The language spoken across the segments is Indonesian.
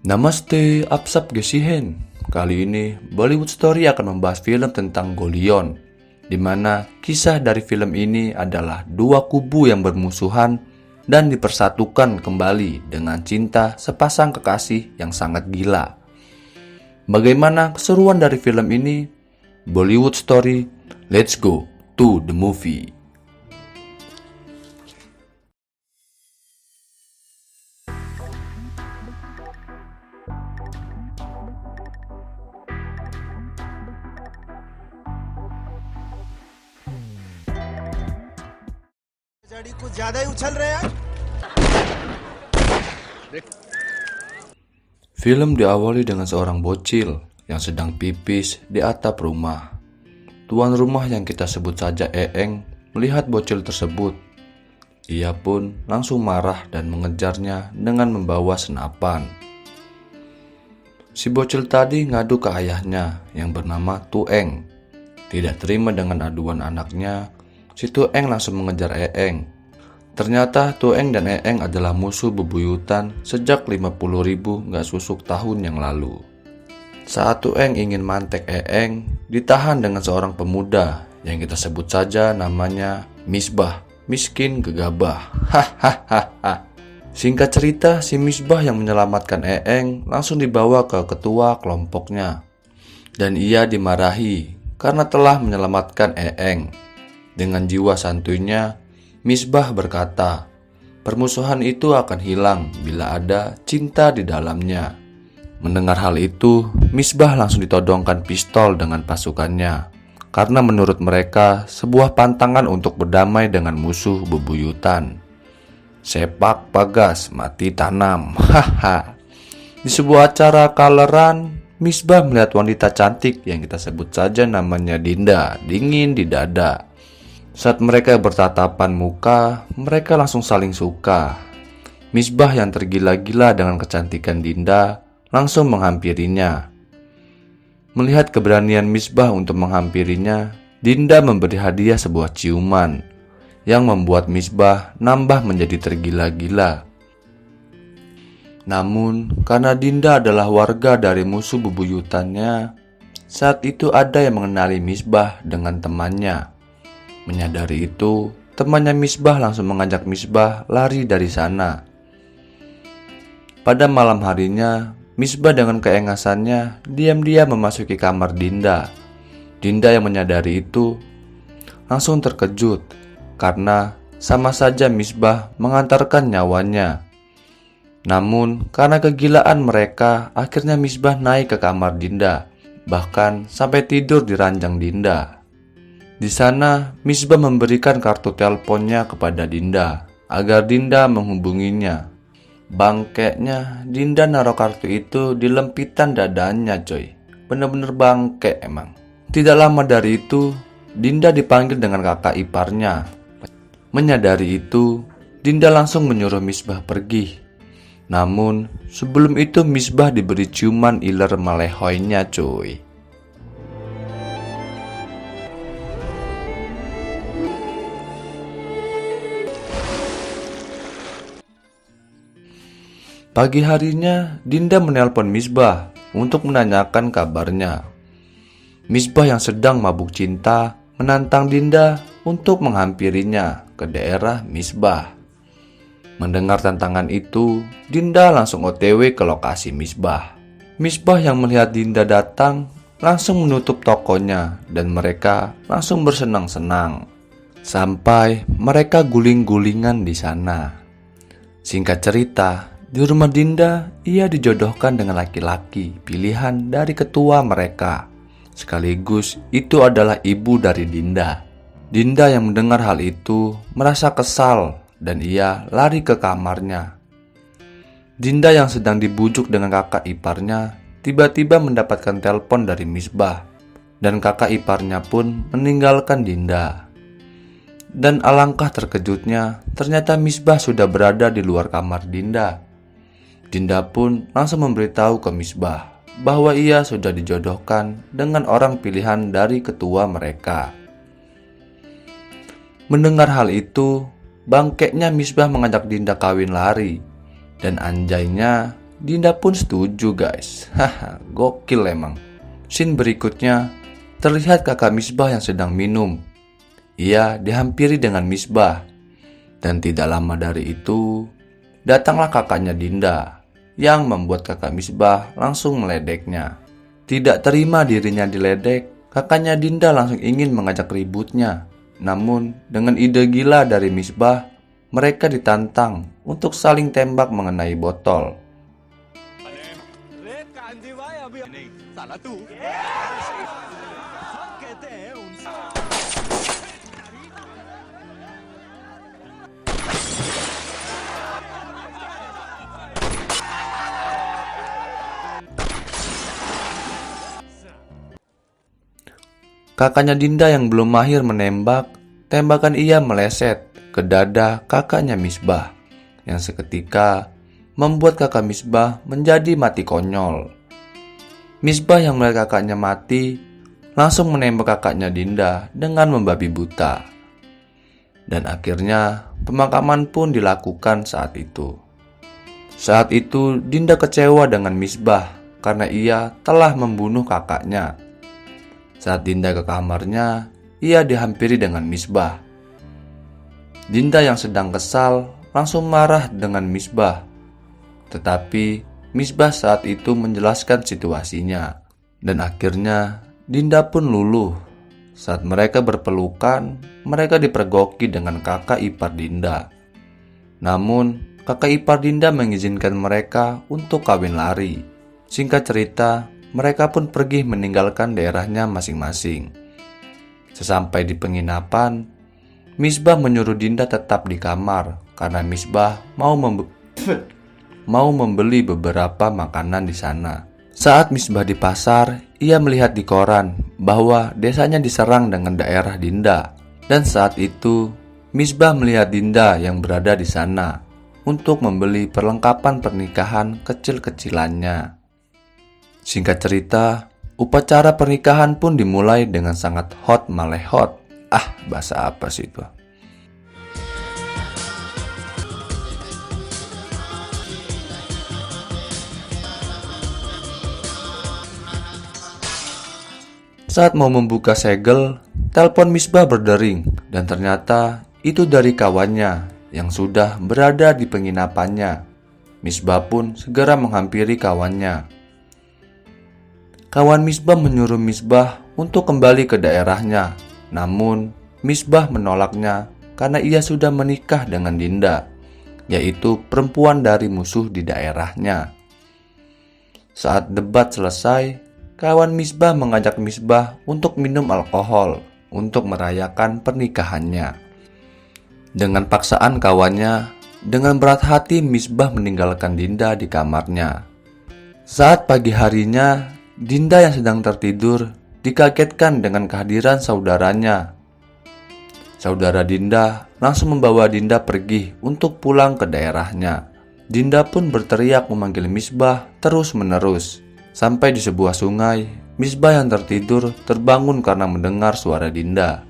Namaste, Apsap Gesihen. Kali ini Bollywood Story akan membahas film tentang Golion, di mana kisah dari film ini adalah dua kubu yang bermusuhan dan dipersatukan kembali dengan cinta sepasang kekasih yang sangat gila. Bagaimana keseruan dari film ini? Bollywood Story, let's go to the movie. कुछ ज्यादा ही उछल रहे हैं। Film diawali dengan seorang bocil yang sedang pipis di atap rumah. Tuan rumah yang kita sebut saja Eeng melihat bocil tersebut. Ia pun langsung marah dan mengejarnya dengan membawa senapan. Si bocil tadi ngadu ke ayahnya yang bernama Tueng. Tidak terima dengan aduan anaknya, si Tueng langsung mengejar Eeng. Ternyata Tueng dan Eeng adalah musuh bebuyutan sejak 50.000 gak susuk tahun yang lalu. Saat Tueng ingin mantek Eeng, ditahan dengan seorang pemuda yang kita sebut saja namanya Misbah, miskin gegabah. Hahaha. Singkat cerita, si Misbah yang menyelamatkan Eeng langsung dibawa ke ketua kelompoknya. Dan ia dimarahi karena telah menyelamatkan Eeng. Dengan jiwa santuinya, Misbah berkata, permusuhan itu akan hilang bila ada cinta di dalamnya. Mendengar hal itu, Misbah langsung ditodongkan pistol dengan pasukannya, karena menurut mereka sebuah pantangan untuk berdamai dengan musuh bebuyutan. Sepak pagas mati tanam. Haha. Di sebuah acara kaleran, Misbah melihat wanita cantik yang kita sebut saja namanya Dinda, dingin di dada. Saat mereka bertatapan muka, mereka langsung saling suka. Misbah yang tergila-gila dengan kecantikan Dinda langsung menghampirinya. Melihat keberanian Misbah untuk menghampirinya, Dinda memberi hadiah sebuah ciuman yang membuat Misbah nambah menjadi tergila-gila. Namun, karena Dinda adalah warga dari musuh bebuyutannya, saat itu ada yang mengenali Misbah dengan temannya. Menyadari itu, temannya Misbah langsung mengajak Misbah lari dari sana. Pada malam harinya, Misbah dengan keengasannya diam-diam memasuki kamar Dinda. Dinda yang menyadari itu langsung terkejut karena sama saja Misbah mengantarkan nyawanya. Namun karena kegilaan mereka, akhirnya Misbah naik ke kamar Dinda, bahkan sampai tidur di ranjang Dinda. Di sana, Misbah memberikan kartu teleponnya kepada Dinda agar Dinda menghubunginya. Bangkeknya, Dinda naruh kartu itu di lempitan dadanya, coy. Bener-bener bangke emang. Tidak lama dari itu, Dinda dipanggil dengan kakak iparnya. Menyadari itu, Dinda langsung menyuruh Misbah pergi. Namun, sebelum itu Misbah diberi ciuman iler malehoynya, coy. Pagi harinya, Dinda menelpon Misbah untuk menanyakan kabarnya. Misbah yang sedang mabuk cinta menantang Dinda untuk menghampirinya ke daerah Misbah. Mendengar tantangan itu, Dinda langsung OTW ke lokasi Misbah. Misbah yang melihat Dinda datang langsung menutup tokonya dan mereka langsung bersenang-senang. Sampai mereka guling-gulingan di sana. Singkat cerita, di rumah Dinda, ia dijodohkan dengan laki-laki pilihan dari ketua mereka. Sekaligus itu adalah ibu dari Dinda. Dinda yang mendengar hal itu merasa kesal dan ia lari ke kamarnya. Dinda yang sedang dibujuk dengan kakak iparnya tiba-tiba mendapatkan telepon dari Misbah. Dan kakak iparnya pun meninggalkan Dinda. Dan alangkah terkejutnya, ternyata Misbah sudah berada di luar kamar Dinda. Dinda pun langsung memberitahu ke Misbah bahwa ia sudah dijodohkan dengan orang pilihan dari ketua mereka. Mendengar hal itu, bangkeknya Misbah mengajak Dinda kawin lari. Dan anjaynya, Dinda pun setuju guys. Haha, gokil emang. Scene berikutnya terlihat kakak Misbah yang sedang minum. Ia dihampiri dengan Misbah. Dan tidak lama dari itu, datanglah kakaknya Dinda yang membuat kakak Misbah langsung meledeknya. Tidak terima dirinya diledek, kakaknya Dinda langsung ingin mengajak ributnya. Namun dengan ide gila dari Misbah, mereka ditantang untuk saling tembak mengenai botol. रेत का आंधी वाय अभी नहीं साला तू सब कहते हैं उनसे Kakaknya Dinda yang belum mahir menembak, tembakan ia meleset ke dada kakaknya Misbah, yang seketika membuat kakak Misbah menjadi mati konyol. Misbah yang melihat kakaknya mati, langsung menembak kakaknya Dinda dengan membabi buta. Dan akhirnya pemakaman pun dilakukan saat itu. Saat itu Dinda kecewa dengan Misbah karena ia telah membunuh kakaknya. Saat Dinda ke kamarnya, ia dihampiri dengan Misbah. Dinda yang sedang kesal langsung marah dengan Misbah. Tetapi Misbah saat itu menjelaskan situasinya. Dan akhirnya Dinda pun luluh. Saat mereka berpelukan, mereka dipergoki dengan kakak ipar Dinda. Namun, kakak ipar Dinda mengizinkan mereka untuk kawin lari. Singkat cerita, mereka pun pergi meninggalkan daerahnya masing-masing. Sesampai di penginapan, Misbah menyuruh Dinda tetap di kamar karena Misbah mau membeli beberapa makanan di sana. Saat Misbah di pasar, ia melihat di koran bahwa desanya diserang dengan daerah Dinda. Dan saat itu, Misbah melihat Dinda yang berada di sana untuk membeli perlengkapan pernikahan kecil-kecilannya. Singkat cerita, upacara pernikahan pun dimulai dengan sangat hot malehot. Bahasa apa sih itu? Saat mau membuka segel, telepon Misbah berdering dan ternyata itu dari kawannya yang sudah berada di penginapannya. Misbah pun segera menghampiri kawannya. Kawan Misbah menyuruh Misbah untuk kembali ke daerahnya. Namun, Misbah menolaknya karena ia sudah menikah dengan Dinda, yaitu perempuan dari musuh di daerahnya. Saat debat selesai, kawan Misbah mengajak Misbah untuk minum alkohol untuk merayakan pernikahannya. Dengan paksaan kawannya, dengan berat hati Misbah meninggalkan Dinda di kamarnya. Saat pagi harinya, Dinda yang sedang tertidur dikagetkan dengan kehadiran saudaranya. Saudara Dinda langsung membawa Dinda pergi untuk pulang ke daerahnya. Dinda pun berteriak memanggil Misbah terus-menerus. Sampai di sebuah sungai, Misbah yang tertidur terbangun karena mendengar suara Dinda.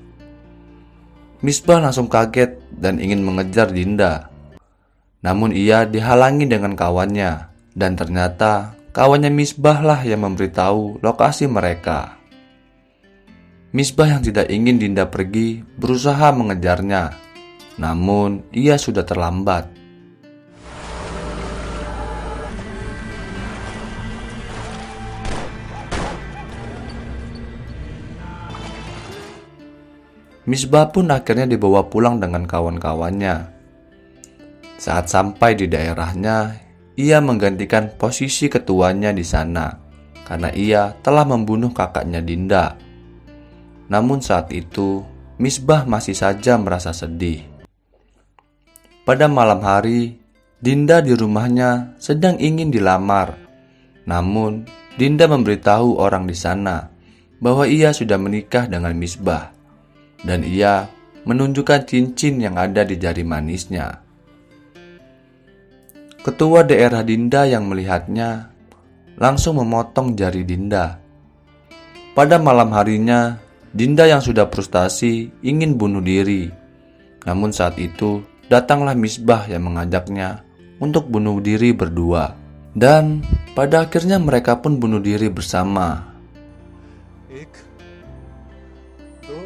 Misbah langsung kaget dan ingin mengejar Dinda. Namun ia dihalangi dengan kawannya, dan ternyata kawannya Misbah lah yang memberitahu lokasi mereka. Misbah yang tidak ingin Dinda pergi berusaha mengejarnya, namun ia sudah terlambat. Misbah pun akhirnya dibawa pulang dengan kawan-kawannya. Saat sampai di daerahnya, ia menggantikan posisi ketuanya di sana karena ia telah membunuh kakaknya Dinda. Namun saat itu, Misbah masih saja merasa sedih. Pada malam hari, Dinda di rumahnya sedang ingin dilamar. Namun, Dinda memberitahu orang di sana bahwa ia sudah menikah dengan Misbah. Dan ia menunjukkan cincin yang ada di jari manisnya. Ketua daerah Dinda yang melihatnya langsung memotong jari Dinda. Pada malam harinya, Dinda yang sudah frustasi ingin bunuh diri. Namun saat itu datanglah Misbah yang mengajaknya untuk bunuh diri berdua. Dan pada akhirnya mereka pun bunuh diri bersama. एक दो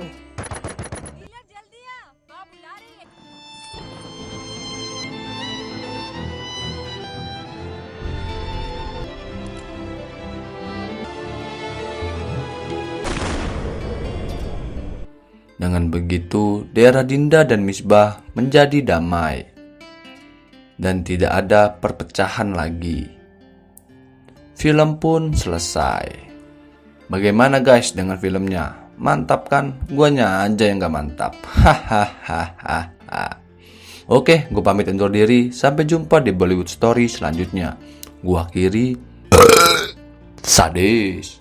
डीलर जल्दी आ माँ बुला रही है। Dengan begitu, daerah Dinda dan Misbah menjadi damai. Dan tidak ada perpecahan lagi. Film pun selesai. Bagaimana guys dengan filmnya? Mantap kan? Guanya aja yang gak mantap. Hahaha. Oke, gue pamit undur diri. Sampai jumpa di Bollywood Story selanjutnya. Gua Kiri. Sadis.